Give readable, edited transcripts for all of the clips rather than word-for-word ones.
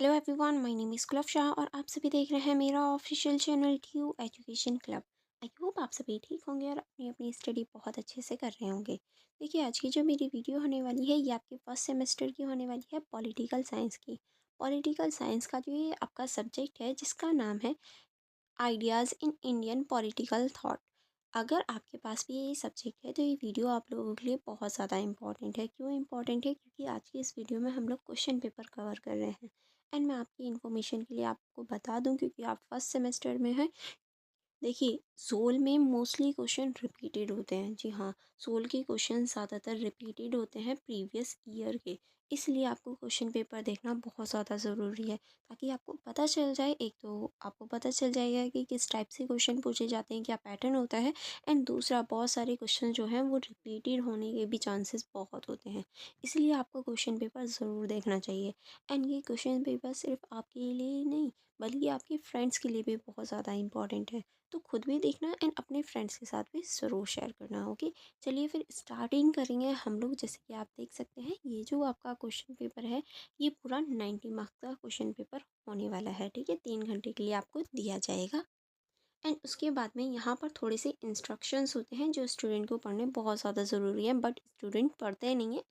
Hello everyone, my name is कुलफ शाह और आप सभी देख रहे हैं मेरा official channel Q education club. I hope आप सभी ठीक होंगे और अपनी अपनी स्टडी बहुत अच्छे से कर रहे होंगे। देखिए, आज की जो मेरी वीडियो होने वाली है ये आपके फर्स्ट सेमेस्टर की होने वाली है, पॉलिटिकल साइंस की। पॉलिटिकल साइंस का जो ये आपका सब्जेक्ट है जिसका नाम है ideas in Indian political thought. अगर आपके पास भी ये सब्जेक्ट है तो ये वीडियो आप लोगों के लिए बहुत ज़्यादा इंपॉर्टेंट है। क्यों इंपॉर्टेंट है? क्योंकि आज की इस वीडियो में हम लोग क्वेश्चन पेपर कवर कर रहे हैं। एंड मैं आपकी इन्फॉर्मेशन के लिए आपको बता दूं, क्योंकि आप फर्स्ट सेमेस्टर में हैं। देखिए, सोल में मोस्टली क्वेश्चन रिपीटेड होते हैं। जी हाँ, सोल के क्वेश्चन ज़्यादातर रिपीटेड होते हैं प्रीवियस ईयर के। इसलिए आपको क्वेश्चन पेपर देखना बहुत ज़्यादा ज़रूरी है, ताकि आपको पता चल जाए। एक तो आपको पता चल जाएगा कि किस टाइप से क्वेश्चन पूछे जाते हैं, क्या पैटर्न होता है। एंड दूसरा, बहुत सारे क्वेश्चन जो हैं वो रिपीटेड होने के भी चांसेस बहुत होते हैं। इसलिए आपको क्वेश्चन पेपर ज़रूर देखना चाहिए। एंड ये क्वेश्चन पेपर सिर्फ आपके लिए ही नहीं, बल्कि आपके फ्रेंड्स के लिए भी बहुत ज़्यादा इंपॉर्टेंट है। तो खुद भी देखना एंड अपने फ्रेंड्स के साथ भी ज़रूर शेयर करना। ओके, चलिए फिर स्टार्टिंग करेंगे हम लोग। जैसे कि आप देख सकते हैं, ये जो आपका क्वेश्चन पेपर है ये पूरा 90 मार्क्स का क्वेश्चन पेपर होने वाला है। ठीक है, 3 घंटे के लिए आपको दिया जाएगा। एंड उसके बाद में यहाँ पर थोड़े से इंस्ट्रक्शंस होते हैं जो स्टूडेंट को पढ़ने बहुत ज़्यादा ज़रूरी है, बट स्टूडेंट पढ़ते नहीं है,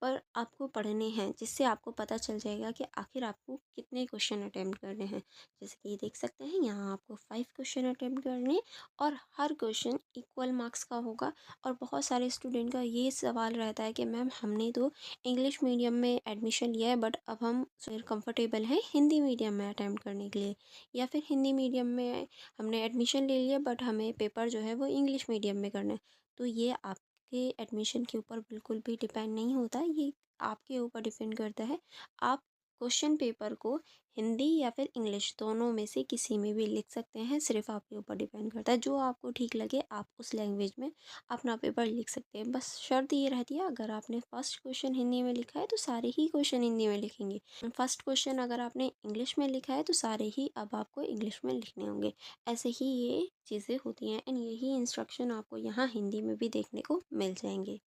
पर आपको पढ़ने हैं, जिससे आपको पता चल जाएगा कि आखिर आपको कितने क्वेश्चन अटेम्प्ट करने हैं। जैसे कि देख सकते हैं, यहाँ आपको 5 क्वेश्चन अटेम्प्ट करने हैं और हर क्वेश्चन इक्वल मार्क्स का होगा। और बहुत सारे स्टूडेंट का ये सवाल रहता है कि मैम, हमने तो इंग्लिश मीडियम में एडमिशन लिया है, बट अब हम फिर कंफर्टेबल हैं हिंदी मीडियम में अटैम्प्ट करने के लिए। या फिर हिंदी मीडियम में हमने एडमिशन ले लिया, बट हमें पेपर जो है वो इंग्लिश मीडियम में करना है। तो ये आप के एडमिशन के ऊपर बिल्कुल भी डिपेंड नहीं होता। ये आपके ऊपर डिपेंड करता है। आप क्वेश्चन पेपर को हिंदी या फिर इंग्लिश दोनों में से किसी में भी लिख सकते हैं। सिर्फ आपके ऊपर डिपेंड करता है, जो आपको ठीक लगे आप उस लैंग्वेज में अपना पेपर लिख सकते हैं। बस शर्त ये रहती है, अगर आपने फर्स्ट क्वेश्चन हिंदी में लिखा है तो सारे ही क्वेश्चन हिंदी में लिखेंगे। फर्स्ट क्वेश्चन अगर आपने इंग्लिश में लिखा है तो सारे ही अब आपको इंग्लिश में लिखने होंगे। ऐसे ही ये चीज़ें होती हैं। एंड यही इंस्ट्रक्शन आपको यहाँ हिंदी में भी देखने को मिल जाएंगे।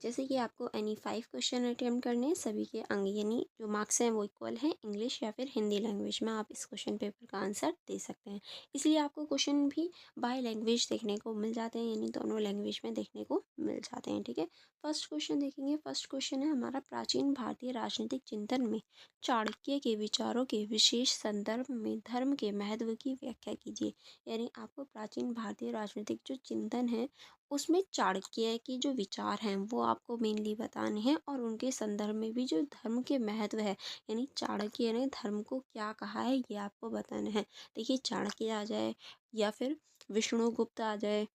जैसे कि आपको एनी 5 क्वेश्चन अटेम्प्ट करने हैं, सभी के अंग यानी जो मार्क्स हैं वो इक्वल हैं। इंग्लिश या फिर हिंदी लैंग्वेज में आप इस क्वेश्चन पेपर का आंसर दे सकते हैं। इसलिए आपको क्वेश्चन भी बाय लैंग्वेज देखने को मिल जाते हैं, यानी दोनों लैंग्वेज में देखने को मिल जाते हैं। ठीक है, फर्स्ट क्वेश्चन देखेंगे। फर्स्ट क्वेश्चन है हमारा, प्राचीन भारतीय राजनीतिक चिंतन में चाणक्य के विचारों के विशेष संदर्भ में धर्म के महत्व की व्याख्या कीजिए। यानी आपको प्राचीन भारतीय राजनीतिक जो चिंतन है उसमें चाणक्य के जो विचार हैं वो आपको मेनली बताने हैं, और उनके संदर्भ में भी जो धर्म के महत्व है, यानी चाणक्य ने धर्म को क्या कहा है ये आपको बताना है। देखिए, चाणक्य आ जाए या फिर विष्णुगुप्त आ जाए,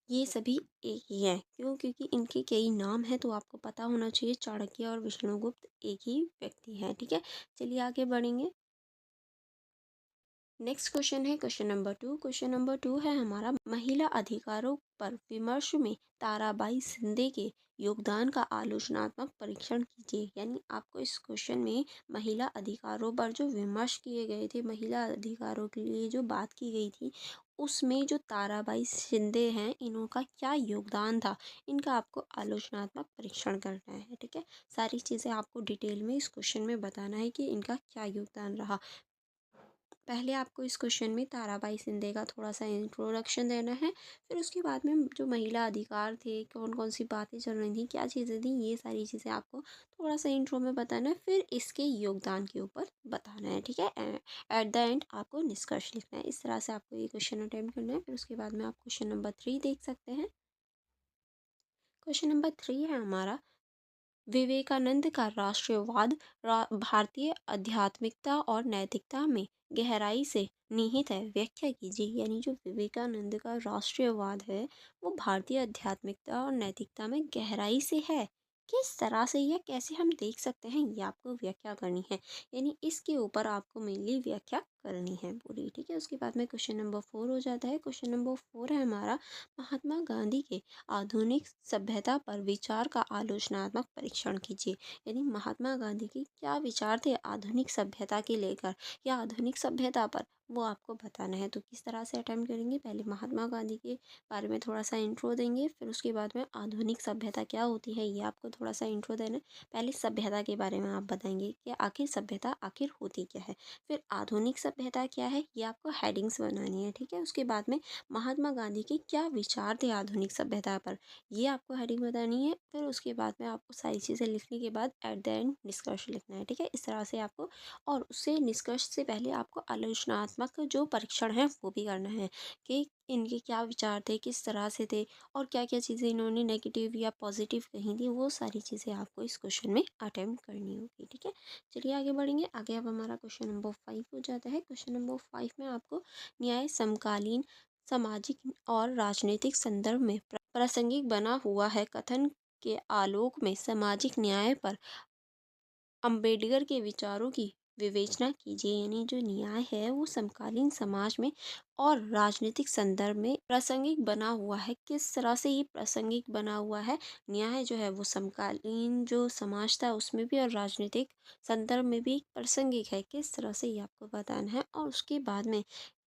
ये सभी एक ही हैं। क्यों? क्योंकि इनके कई नाम हैं, तो आपको पता होना चाहिए चाणक्य और विष्णुगुप्त एक ही व्यक्ति हैं। ठीक है, चलिए आगे बढ़ेंगे। नेक्स्ट क्वेश्चन है क्वेश्चन नंबर 2। क्वेश्चन नंबर 2 है हमारा, महिला अधिकारों पर विमर्श में ताराबाई शिंदे के योगदान का आलोचनात्मक परीक्षण कीजिए। यानी आपको इस क्वेश्चन में महिला अधिकारों पर जो विमर्श किए गए थे, महिला अधिकारों के लिए जो बात की गई थी, उसमें जो ताराबाई शिंदे हैं इनका क्या योगदान था, इनका आपको आलोचनात्मक परीक्षण करना है। ठीक है, सारी चीज़ें आपको डिटेल में इस क्वेश्चन में बताना है कि इनका क्या योगदान रहा। पहले आपको इस क्वेश्चन में ताराबाई शिंदे का थोड़ा सा इंट्रोडक्शन देना है। फिर उसके बाद में जो महिला अधिकार थे, कौन कौन सी बातें चल रही थी, क्या चीज़ें थी, ये सारी चीज़ें आपको थोड़ा सा इंट्रो में बताना है। फिर इसके योगदान के ऊपर बताना है। ठीक है, एट द एंड आपको निष्कर्ष लिखना है। इस तरह से आपको ये क्वेश्चन अटेम्प्ट करना है। फिर उसके बाद में आप क्वेश्चन नंबर 3 देख सकते हैं। क्वेश्चन नंबर 3 है हमारा, विवेकानंद का राष्ट्रवाद भारतीय आध्यात्मिकता और नैतिकता में गहराई से निहित है, व्याख्या कीजिए। यानी जो विवेकानंद का राष्ट्रवाद है वो भारतीय आध्यात्मिकता और नैतिकता में गहराई से है। किस तरह से या कैसे हम देख सकते हैं, ये आपको व्याख्या करनी है। यानी इसके ऊपर आपको मेनली व्याख्या करनी है पूरी। ठीक है, उसके बाद में क्वेश्चन नंबर 4 हो जाता है। क्वेश्चन नंबर 4 है हमारा, महात्मा गांधी के आधुनिक सभ्यता पर विचार का आलोचनात्मक परीक्षण कीजिए। यानी महात्मा गांधी के क्या विचार थे आधुनिक सभ्यता के लेकर, या आधुनिक सभ्यता पर वो आपको बताना है। तो किस तरह से अटेम्प्ट करेंगे, पहले महात्मा गांधी के बारे में थोड़ा सा इंट्रो देंगे, फिर उसके बाद में आधुनिक सभ्यता क्या होती है ये आपको थोड़ा सा इंट्रो देना है। पहले सभ्यता के बारे में आप बताएंगे कि आखिर सभ्यता आखिर होती क्या है, फिर आधुनिक सभ्यता क्या है, ये आपको हेडिंग्स बनानी है, ठीक है। उसके बाद में महात्मा गांधी के क्या विचार थे आधुनिक सभ्यता पर, ये आपको हेडिंग बतानी है। फिर उसके बाद में आपको सारी चीज़ें लिखने के बाद एट द एंड निष्कर्ष लिखना है, ठीक है। इस तरह से आपको, और उससे निष्कर्ष से पहले आपको आलोचनात्मक जो परीक्षण है वो भी करना है कि इनके क्या विचार थे, किस तरह से थे, और क्या क्या चीज़ें इन्होंने नेगेटिव या पॉजिटिव कही थी, वो सारी चीज़ें आपको इस क्वेश्चन में अटेम्प्ट करनी होगी, ठीक है। चलिए आगे बढ़ेंगे। आगे अब हमारा क्वेश्चन नंबर 5 हो जाता है। क्वेश्चन नंबर 5 में आपको न्याय समकालीन सामाजिक और राजनीतिक संदर्भ में प्रासंगिक बना हुआ है कथन के आलोक में सामाजिक न्याय पर अम्बेडकर के विचारों की विवेचना कीजिए। यानी जो न्याय है वो समकालीन समाज में और राजनीतिक संदर्भ में प्रासंगिक बना हुआ है। किस तरह से ये प्रासंगिक बना हुआ है, न्याय जो है वो समकालीन जो समाज था उसमें भी और राजनीतिक संदर्भ में भी प्रासंगिक है, किस तरह से ये आपको बताना है। और उसके बाद में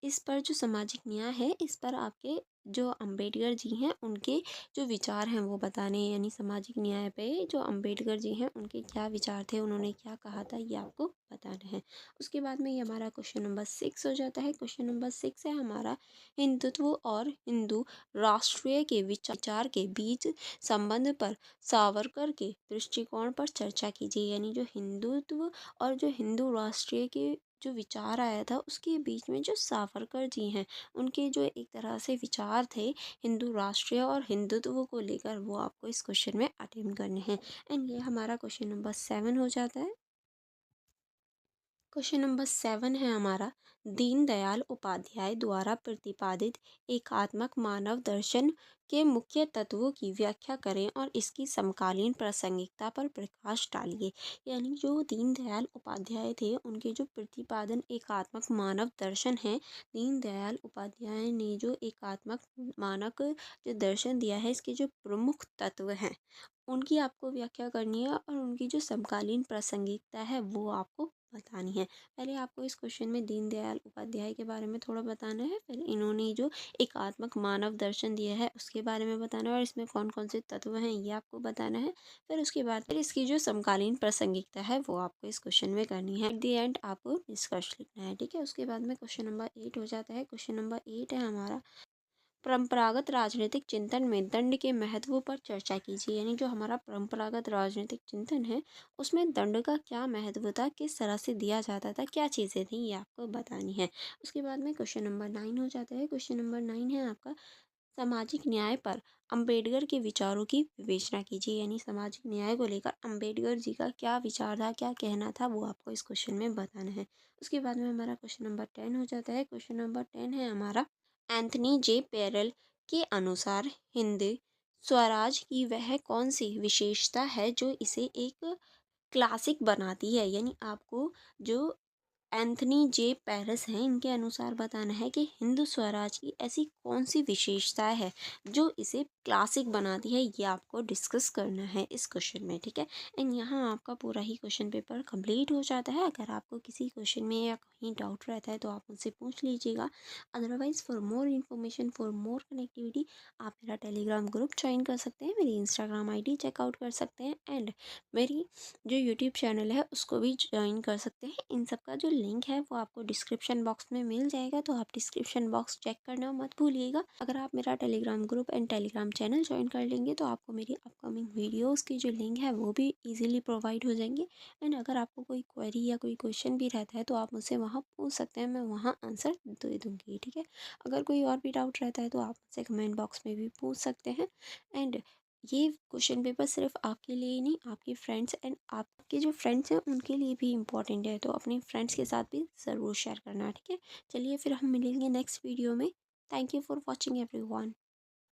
इस पर जो सामाजिक न्याय है इस पर आपके जो अम्बेडकर जी हैं उनके जो विचार हैं वो बताने हैं। यानी सामाजिक न्याय पे जो अम्बेडकर जी हैं उनके क्या विचार थे, उन्होंने क्या कहा था, ये आपको बताना है। उसके बाद में ये हमारा क्वेश्चन नंबर 6 हो जाता है। क्वेश्चन नंबर 6 है हमारा हिंदुत्व और हिंदू राष्ट्रीय के विचार के बीच संबंध पर सावरकर के दृष्टिकोण पर चर्चा कीजिए। यानी जो हिंदुत्व और जो हिंदू राष्ट्रीय के जो विचार आया था उसके बीच में जो सावरकर जी हैं उनके जो एक तरह से विचार थे हिंदू राष्ट्रीय और हिंदुत्व को लेकर, वो आपको इस क्वेश्चन में अटेम्प्ट करने हैं। एंड ये हमारा क्वेश्चन नंबर 7 हो जाता है। क्वेश्चन नंबर 7 है हमारा दीनदयाल उपाध्याय द्वारा प्रतिपादित एकात्मक मानव दर्शन के मुख्य तत्वों की व्याख्या करें और इसकी समकालीन प्रासंगिकता पर प्रकाश डालिए। यानी जो दीनदयाल उपाध्याय थे उनके जो प्रतिपादन एकात्मक मानव दर्शन है, दीनदयाल उपाध्याय ने जो एकात्मक मानक जो दर्शन दिया है इसके जो प्रमुख तत्व हैं उनकी आपको व्याख्या करनी है और उनकी जो समकालीन प्रासंगिकता है वो आपको बतानी है। पहले आपको इस क्वेश्चन में दीनदयाल उपाध्याय के बारे में थोड़ा बताना है, फिर इन्होंने जो एकात्मक मानव दर्शन दिया है उसके बारे में बताना है और इसमें कौन कौन से तत्व हैं ये आपको बताना है। फिर उसके बाद फिर इसकी जो समकालीन प्रासंगिकता है वो आपको इस क्वेश्चन में करनी है। एट दी एंड आपको निष्कर्ष लिखना है, ठीक है। उसके बाद में क्वेश्चन नंबर 8 हो जाता है। क्वेश्चन नंबर 8 है हमारा परंपरागत राजनीतिक चिंतन में दंड के महत्व पर चर्चा कीजिए। यानी जो हमारा परंपरागत राजनीतिक चिंतन है उसमें दंड का क्या महत्व था, किस तरह से दिया जाता था, क्या चीज़ें थी, ये आपको बतानी है। उसके बाद में क्वेश्चन नंबर 9 हो जाता है। क्वेश्चन नंबर 9 है आपका सामाजिक न्याय पर अंबेडकर के विचारों की विवेचना कीजिए। यानी सामाजिक न्याय को लेकर अंबेडकर जी का क्या विचार था, क्या कहना था, वो आपको इस क्वेश्चन में बताना है। उसके बाद में हमारा क्वेश्चन नंबर 10 हो जाता है। क्वेश्चन नंबर 10 है हमारा एंथनी जे पेरल के अनुसार हिंद स्वराज की वह कौन सी विशेषता है जो इसे एक क्लासिक बनाती है। यानी आपको जो एंथनी जे पेरिस हैं इनके अनुसार बताना है कि हिंदू स्वराज की ऐसी कौन सी विशेषता है जो इसे क्लासिक बनाती है, ये आपको डिस्कस करना है इस क्वेश्चन में, ठीक है। एंड यहाँ आपका पूरा ही क्वेश्चन पेपर कंप्लीट हो जाता है। अगर आपको किसी क्वेश्चन में या कहीं डाउट रहता है तो आप मुझसे पूछ लीजिएगा। Otherwise for more information, for more connectivity आप मेरा टेलीग्राम ग्रुप ज्वाइन कर सकते हैं, मेरी इंस्टाग्राम ID चेकआउट कर सकते हैं एंड मेरी जो यूट्यूब चैनल है उसको भी ज्वाइन कर सकते हैं। इन सब का जो लिंक है वो आपको डिस्क्रिप्शन बॉक्स में मिल जाएगा, तो आप डिस्क्रिप्शन बॉक्स चेक करना मत भूलिएगा। अगर आप मेरा Telegram group and Telegram channel join कर लेंगे तो आपको मेरी अपकमिंग वीडियोस की जो लिंक है वो भी इजीली प्रोवाइड हो जाएंगे। एंड अगर आपको कोई क्वेरी या कोई क्वेश्चन भी रहता है तो आप मुझसे वहाँ पूछ सकते हैं, मैं वहाँ आंसर दे दूँगी, ठीक है। अगर कोई और भी डाउट रहता है तो आप मुझसे कमेंट बॉक्स में भी पूछ सकते हैं। एंड ये क्वेश्चन पेपर सिर्फ आपके लिए ही नहीं, आपके फ्रेंड्स एंड आपके जो फ्रेंड्स हैं उनके लिए भी इम्पॉर्टेंट है, तो अपने फ्रेंड्स के साथ भी ज़रूर शेयर करना, ठीक है। चलिए फिर हम मिलेंगे नेक्स्ट वीडियो में। Thank you for watching everyone.